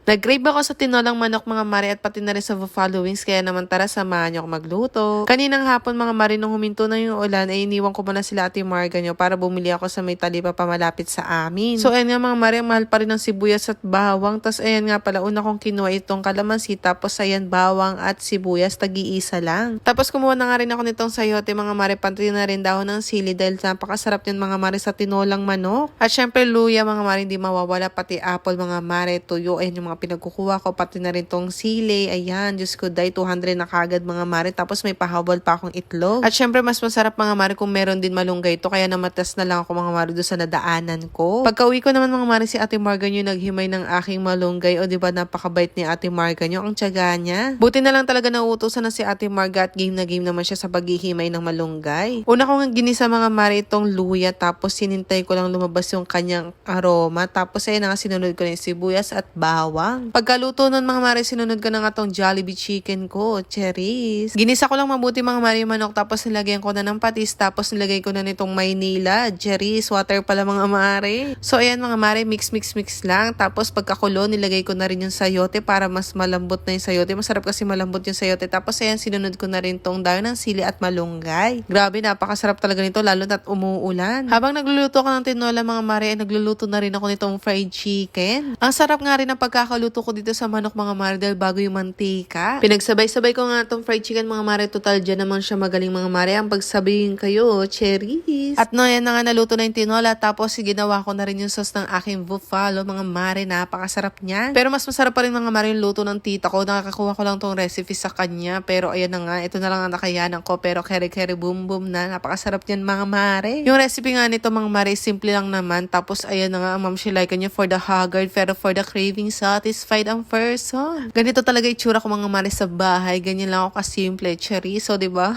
Nag-crave ako sa tinolang manok mga mare at pati na rin sa buffalo wings kaya naman tara samahan niyo ako magluto. Kaninang hapon mga mare nung huminto na yung ulan ay iniwan ko muna sila Ate Marga nyo para bumili ako sa may talipa pa malapit sa amin. So ayan nga mga mare, mahal pa rin ng sibuyas at bawang. Tapos ayan nga pala, una kong kinuha itong kalamansi tapos ayan bawang at sibuyas, tagi-isa lang. Tapos kumuha na nga rin ako nitong sayote mga mare, pati na rin dahon ng sili dahil napakasarap yun mga mare sa tinolang manok. At syempre luya mga mare, hindi mawawala, pati apple mga mare, tuyo, ayan yung mga pinagkukuha ko, pati na rin tong sili. Ayan, Diyos ko, day 200 na kagad mga mare. Tapos may pahabol pa akong itlog. At syempre mas masarap mga mare kung meron din malunggay ito. Kaya namatas na lang ako mga mare doon sa nadaanan ko. Pagka-uwi ko naman mga mare, si Ate Marga nyo naghimay ng aking malunggay. O diba napakabait ni Ate Marga nyo, ang tiyaga niya. Buti na lang talaga nauutosan na si Ate Marga at game na game naman siya sa paghihimay ng malunggay. Una ko nga ginisa mga mare itong luya, tapos sinintay ko lang lumabas yung kanyang aroma. Tapos ayun na nga, sinunod ko na yung sibuyas at bawang. Pagkaluto nun mga mare, sinunod ko na nga tong Jollibee chicken ko, cherries. Ginisa ko lang mabuti mga mare yung manok, tapos nilagyan ko na ng patis, tapos nilagay ko na nitong Maynila, cherries, water pala mga mare. So ayan mga mare, mix lang. Tapos pagkakulo, nilagay ko na rin yung sayote para mas malambot na yung sayote. Masarap kasi malambot yung sayote. Tapos ayan, sinunod ko na rin tong dahon ng sili at malunggay. Grabe, napakasarap talaga nito, lalo na't umuulan. Habang nagluluto ko ng tinola mga mare, ay nagluluto na rin ako nitong fried chicken. Ang sarap nga rin ang pagkakaluto ko dito sa manok mga mare dahil bago yung mantika. Pinagsabay-sabay ko nga itong fried chicken mga mare. Total dyan naman siya magaling mga mare. Ang pagsabihin kayo, cherries. At no, yan na nga, naluto na yung tinola. Tapos ginawa ko na rin yung sauce ng aking buffalo mga mare. Napakasarap niya. Pero mas masarap pa rin mga mare yung luto ng tita ko. Nakakakuha ko lang tong recipe sa kanya. Pero ayan na nga, ito na lang ang nakayanan ko. Pero kere-kere boom boom na. Napakasarap yan mga mare. Yung recipe nga nito mga mare, simple lang naman. Tapos ayan na nga, ang ma'am like niya for the haggard pero for the craving satisfied ang person. Ganito talaga itsura ko mga mare sa bahay. Ganyan lang ako kasimple. Chorizo, diba?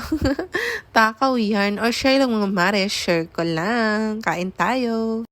Takaw yan. Or share lang mga mare. Share ko lang. Kain tayo.